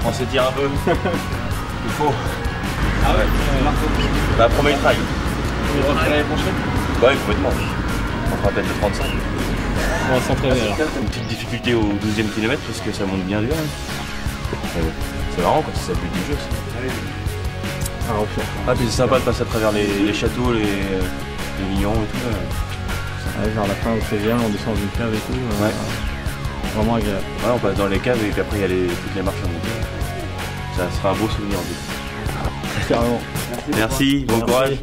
On s'étire un peu. Il faut. Ah ouais, bah, premier trail. Tu vas faire l'année prochaine? Ouais, complètement. On fera peut-être le 35. On va s'entraîner alors. Une petite difficulté au 12e kilomètre parce que ça monte bien dur. Hein. C'est marrant quand c'est le but du jeu. Ah, puis c'est sympa de passer à travers les châteaux, les mignons et tout. Ouais, vers la fin où c'est bien, on descend d'une cave et tout. Ouais. Vraiment agréable. Ouais, on passe dans les caves et puis après il y a toutes les marches à monter. Ça sera un beau souvenir en plus. Carrément. Merci, bon courage.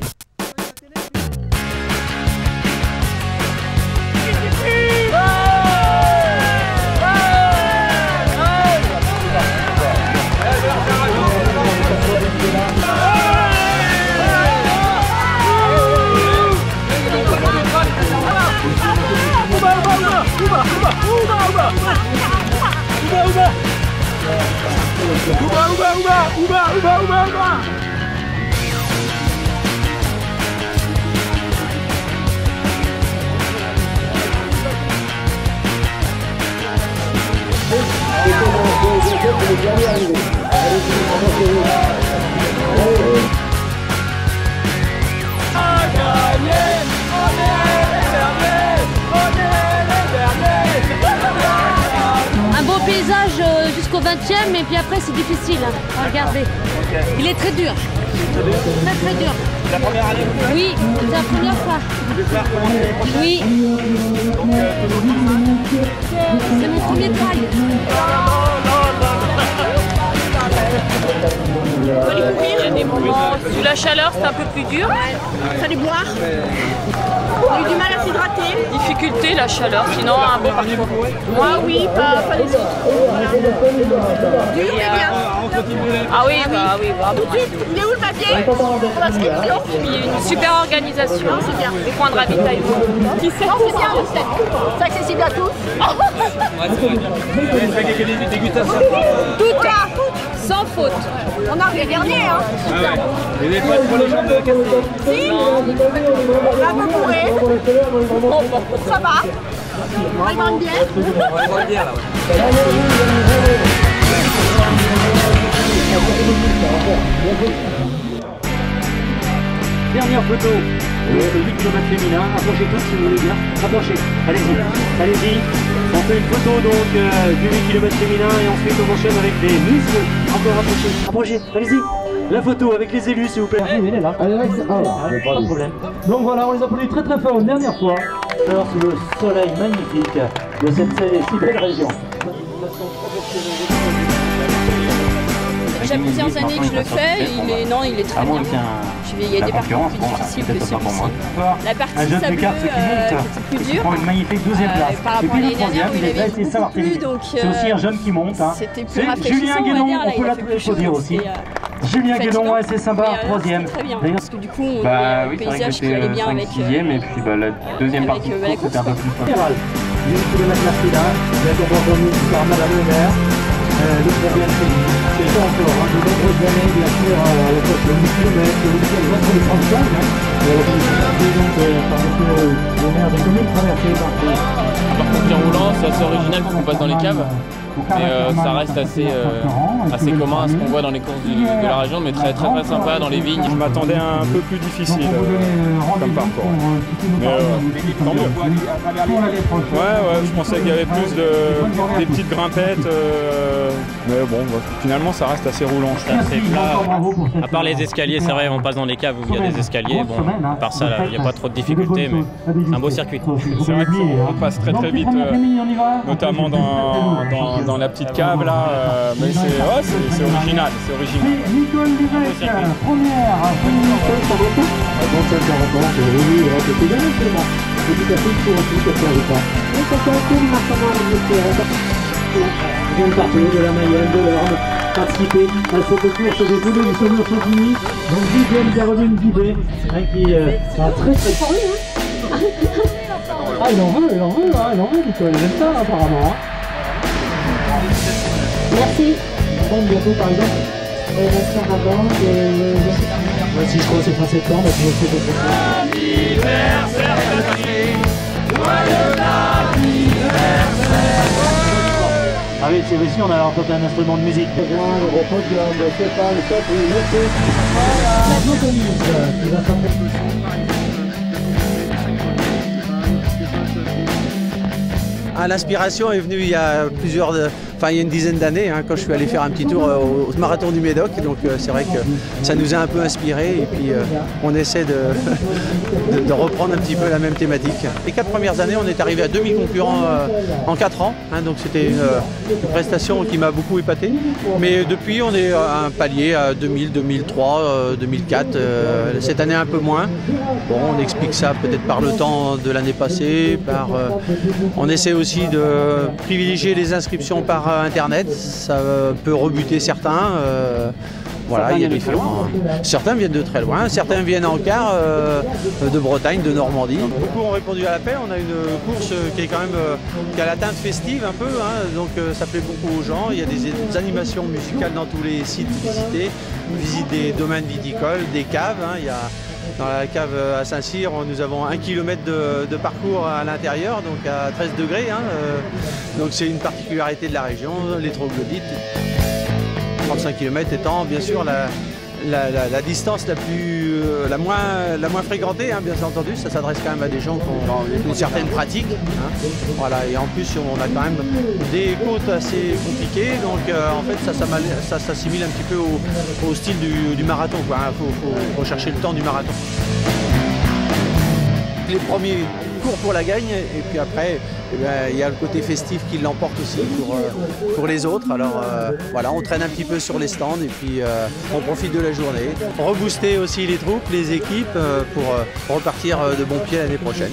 Un beau paysage jusqu'au 20e et puis après c'est difficile à regarder. Il est très dur. Très très dur. C'est la première année? Oui, c'est la première fois. Oui. C'est mon premier trail. On va aller courir, il y a des moments, sous la chaleur c'est un peu plus dur. Fallait boire. On a eu du mal à s'hydrater. Difficulté, la chaleur, sinon un beau parcours. Moi oui, pas les autres. Voilà. Dur mais bien. Ah oui, bah oui. Tout de suite, il est où le papier pour l'inscription? Une super organisation, c'est bien. Les points de ravitaillement. Qui sait? Non, c'est bien, je sais. C'est accessible à tous. Tout là, sans faute. On a les derniers, hein. Il n'y avait pas trop les jambes cassées. Si, on a un peu bourré. Bon, ça va. On va boire une bière. On va boire une bière là. Dernière photo, le 8 km féminin, approchez tous si vous voulez bien, approchez, allez-y, allez-y. On fait une photo donc du 8 km féminin et ensuite on enchaîne avec des muscles, encore approchez, allez-y. La photo avec les élus s'il vous plaît. Il est là. Allez, pas de problème. Donc voilà, on les applaudit très très fort une dernière fois. Alors sous le soleil magnifique de cette si belle région. Ça fait plusieurs années que je le fais, il est très bien. Il y a des parcours plus difficiles que celui-ci. La partie sableuse qui était plus dure. Une magnifique 12e place. Par rapport à l'année dernière où il avait beaucoup plu, donc c'est aussi un jeune qui monte. c'était plus rafraîchissant. Julien Guénon, on peut l'applaudir aussi. Julien Guénon, ouais, c'est sympa, 3e. Très bien, parce que du coup, on Bah oui, le c'est vrai que paysage qui allait j'étais bien avec 5-6e et puis bah, la deuxième partie de course c'était un peu plus fun. 1 km masculin, bien comportement par Madame le maire. Le problème c'est ça encore, de nombreuses années, bien sûr, le 1000 km, le week-end entre les 35, donc par le maire des communes traversées par Par contre, en roulant, c'est assez original parce qu'on passe dans les caves, mais ça reste assez commun à ce qu'on voit dans les courses de la région, mais très sympa dans les vignes. Je m'attendais à un peu plus difficile comme parcours. Mais tant mieux. Ouais, je pensais qu'il y avait plus des petites grimpettes, mais bon, finalement ça reste assez roulant. C'est assez plat. À part les escaliers, c'est vrai, on passe dans les caves où il y a des escaliers. Bon, à part ça, il n'y a pas trop de difficultés, mais c'est un beau circuit. C'est vrai qu'on passe très vite, notamment dans la petite cave là, mais c'est original, Nicole Lévesque, première, de la Mayenne, de l'Orne, participer à cette course des Poules du Saumur Champigny. Donc deuxième Caroline Guibet, qui a très fort. Ah, il en veut, Nicole, il aime ça apparemment. Merci. Bon, bientôt par exemple. Si je crois que c'est fin septembre, et puis on fait d'autres choses. Anniversaire, joyeux anniversaire. Avec ces récits, on a alors entendu un instrument de musique. Le repos de l'homme, c'est pas le top, la Motomise qui va s'appeler. L'inspiration est venue il y a il y a une dizaine d'années, quand je suis allé faire un petit tour au marathon du Médoc. Donc c'est vrai que ça nous a un peu inspiré et puis on essaie de reprendre un petit peu la même thématique. Les 4 premières années, on est arrivé à 2000 concurrents en 4 ans, donc c'était une prestation qui m'a beaucoup épaté. Mais depuis, on est à un palier à 2000, 2003, 2004. Cette année un peu moins. Bon, on explique ça peut-être par le temps de l'année passée, on essaie aussi de privilégier les inscriptions par internet, ça peut rebuter certains. Voilà, il y a différents. Certains viennent de très loin, certains viennent en quart de Bretagne, de Normandie. Beaucoup ont répondu à l'appel. On a une course qui est quand même qui a la teinte festive un peu, donc ça plaît beaucoup aux gens. Il y a des animations musicales dans tous les sites visités, visite des domaines viticoles, des caves. Il y a dans la cave à Saint-Cyr, nous avons 1 km de parcours à l'intérieur, donc à 13 degrés. Donc c'est une particularité de la région, les troglodytes. 35 km étant bien sûr la distance la moins fréquentée, bien entendu. Ça s'adresse quand même à des gens qui ont une certaine pratique. Voilà, et en plus on a quand même des côtes assez compliquées, donc en fait ça s'assimile un petit peu au style du marathon. Il faut rechercher le temps du marathon. Les premiers courent pour la gagne et puis après il y a le côté festif qui l'emporte aussi pour les autres. Alors voilà, on traîne un petit peu sur les stands et puis on profite de la journée. Rebooster aussi les troupes, les équipes pour repartir de bon pied l'année prochaine.